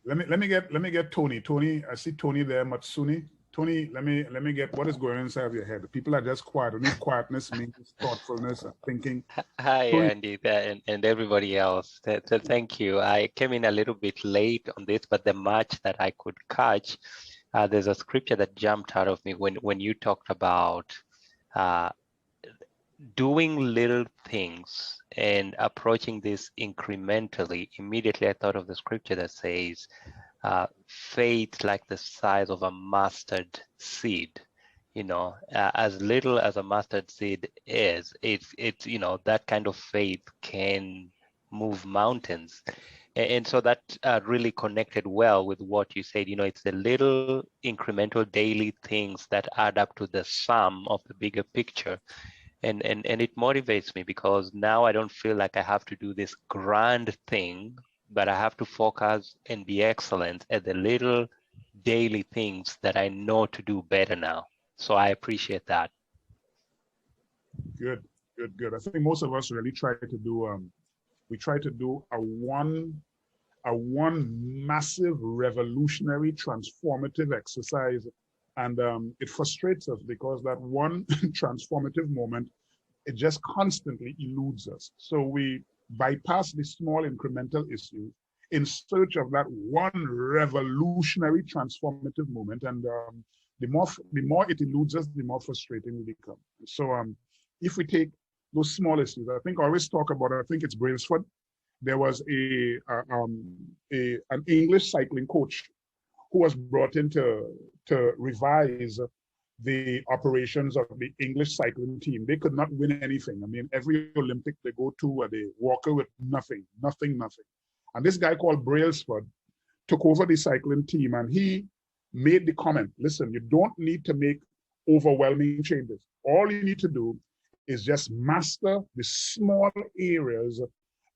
Let me get Tony. Tony, I see Tony there, Matsuni. Tony, let me get what is going on inside of your head. People are just quiet. Only quietness means thoughtfulness and thinking. Hi, Tony, Andy, and everybody else. Thank you. I came in a little bit late on this, but the much that I could catch, there's a scripture that jumped out of me when you talked about uh, doing little things and approaching this incrementally. Immediately, I thought of the scripture that says, faith like the size of a mustard seed. As little as a mustard seed is, it's that kind of faith can move mountains. And so that really connected well with what you said. It's the little incremental daily things that add up to the sum of the bigger picture. And it motivates me because now I don't feel like I have to do this grand thing, but I have to focus and be excellent at the little daily things that I know to do better now. So I appreciate that. good, good. I think most of us really try to do we try to do a one massive revolutionary transformative exercise, and it frustrates us because that one transformative moment, it just constantly eludes us. So we bypass the small incremental issues in search of that one revolutionary transformative moment, and the more it eludes us, the more frustrating we become. So if we take those small issues, I think I always talk about, I think it's Brailsford. There was an English cycling coach who was brought in to revise the operations of the English cycling team. They could not win anything. I mean, every Olympic they go to, they walk away with nothing. And this guy called Brailsford took over the cycling team, and he made the comment, listen, you don't need to make overwhelming changes. All you need to do is just master the small areas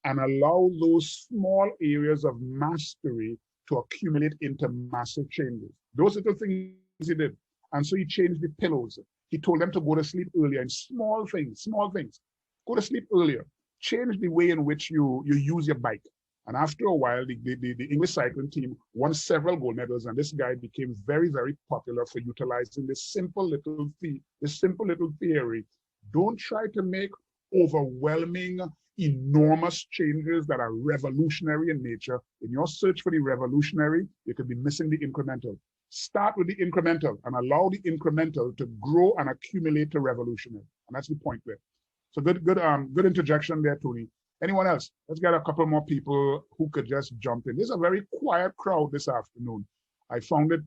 and allow those small areas of mastery to accumulate into massive changes. Those little things he did. And so he changed the pillows. He told them to go to sleep earlier, and small things. Go to sleep earlier. Change the way in which you use your bike. And after a while, the English cycling team won several gold medals, and this guy became very, very popular for utilizing this simple little theory. Don't try to make overwhelming, enormous changes that are revolutionary in nature. In your search for the revolutionary, you could be missing the incremental. Start with the incremental and allow the incremental to grow and accumulate to revolutionary. And that's the point there. So good interjection there, Tony. Anyone else? Let's get a couple more people who could just jump in. This is a very quiet crowd this afternoon. I found it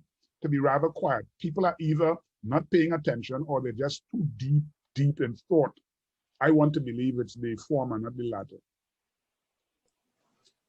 to be rather quiet. People are either not paying attention or they're just too deep in thought. I want to believe it's the former, not the latter.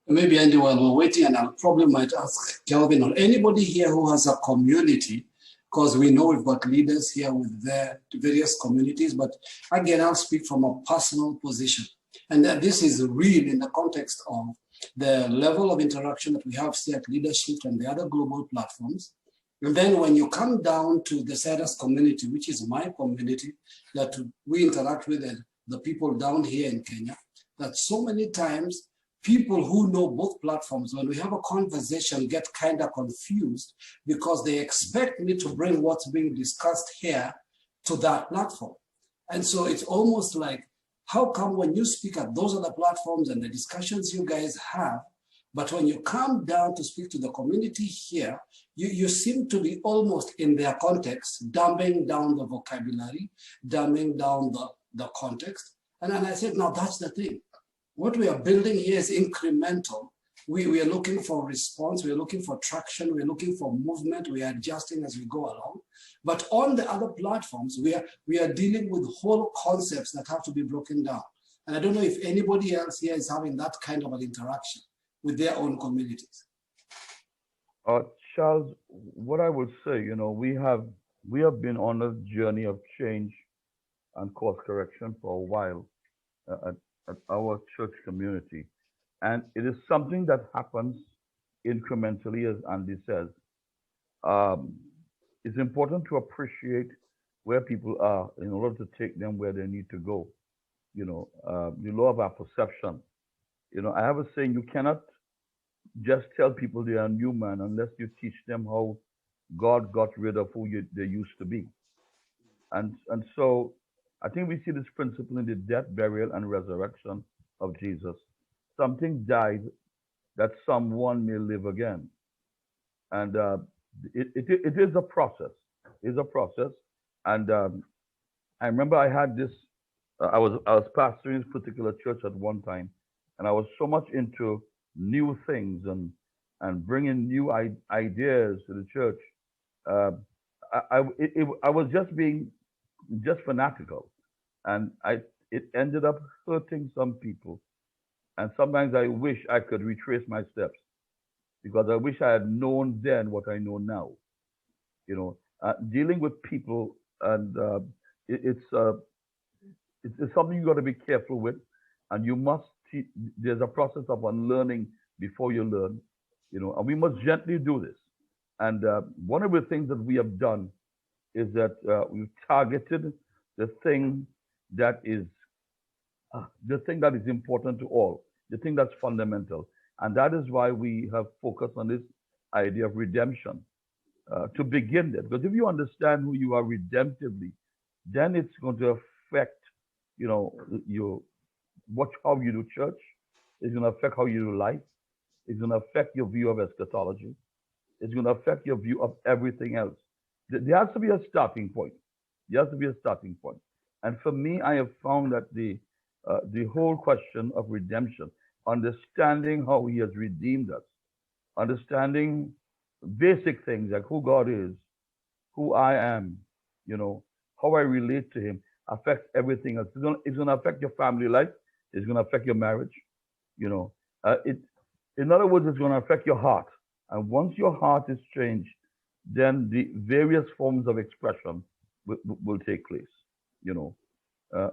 Maybe Andy, while we're waiting, and I probably might ask Kelvin or anybody here who has a community, because we know we've got leaders here with their various communities, but again, I'll speak from a personal position. And that this is real in the context of the level of interaction that we have here at Leadershift and the other global platforms. And then when you come down to the Cyrus community, which is my community that we interact with, and the people down here in Kenya, that so many times people who know both platforms, when we have a conversation, get kind of confused because they expect me to bring what's being discussed here to that platform. And so it's almost like, how come when you speak at those other platforms and the discussions you guys have, but when you come down to speak to the community here, you seem to be almost in their context, dumbing down the vocabulary, dumbing down the context. And then I said, now that's the thing. What we are building here is incremental. We are looking for response, we are looking for traction, we are looking for movement, we are adjusting as we go along. But on the other platforms, we are dealing with whole concepts that have to be broken down. And I don't know if anybody else here is having that kind of an interaction with their own communities. Charles, what I would say, we have been on a journey of change and course correction for a while at our church community. And it is something that happens incrementally, as Andy says. It's important to appreciate where people are in order to take them where they need to go. The law of our perception. I have a saying, you cannot just tell people they are a new man unless you teach them how God got rid of who they used to be. And so I think we see this principle in the death, burial, and resurrection of Jesus. Something died that someone may live again. And it is a process. It is a process. And I remember I had this, I was pastoring this particular church at one time, and I was so much into new things and bringing new ideas to the church. I was just being fanatical, and it ended up hurting some people. And sometimes I wish I could retrace my steps, because I wish I had known then what I know now. You know, dealing with people, and it's something you got to be careful with, and you must. There's a process of unlearning before you learn, you know, and we must gently do this. And one of the things that we have done is that we've targeted the thing that is important to all, the thing that's fundamental, and that is why we have focused on this idea of redemption to begin with. Because if you understand who you are redemptively, then it's going to affect, you know, how you do church. It's going to affect how you do life. It's going to affect your view of eschatology. It's going to affect your view of everything else. There has to be a starting point. There has to be a starting point. And for me, I have found that the whole question of redemption, understanding how He has redeemed us, understanding basic things like who God is, who I am, you know, how I relate to Him, affects everything else. It's going to affect your family life. It's going to affect your marriage. You know, in other words, it's going to affect your heart. And once your heart is changed, then the various forms of expression will take place. You know,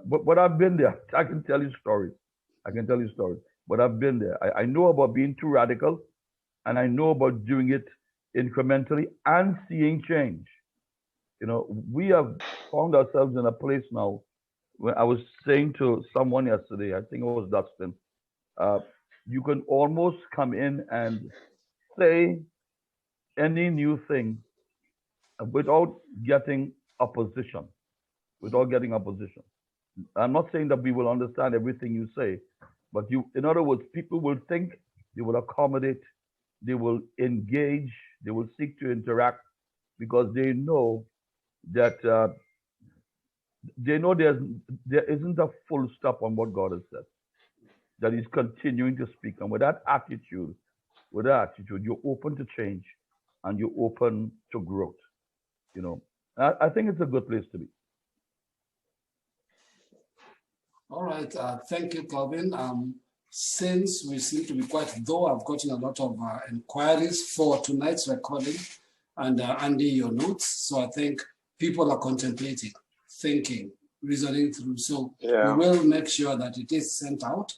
but I've been there. I can tell you stories. But I've been there. I know about being too radical, and I know about doing it incrementally and seeing change. You know, we have found ourselves in a place now where I was saying to someone yesterday, I think it was Dustin, you can almost come in and say any new thing without getting opposition. I'm not saying that we will understand everything you say, but in other words, people will think, they will accommodate, they will engage, they will seek to interact, because they know that there isn't a full stop on what God has said, that He's continuing to speak. And with that attitude, you're open to change and you're open to growth. You know, I think it's a good place to be. All right, thank you, Calvin. Since we seem to be quite, though I've gotten a lot of inquiries for tonight's recording, and Andy, your notes, so I think people are contemplating, thinking, reasoning through. So we will make sure that it is sent out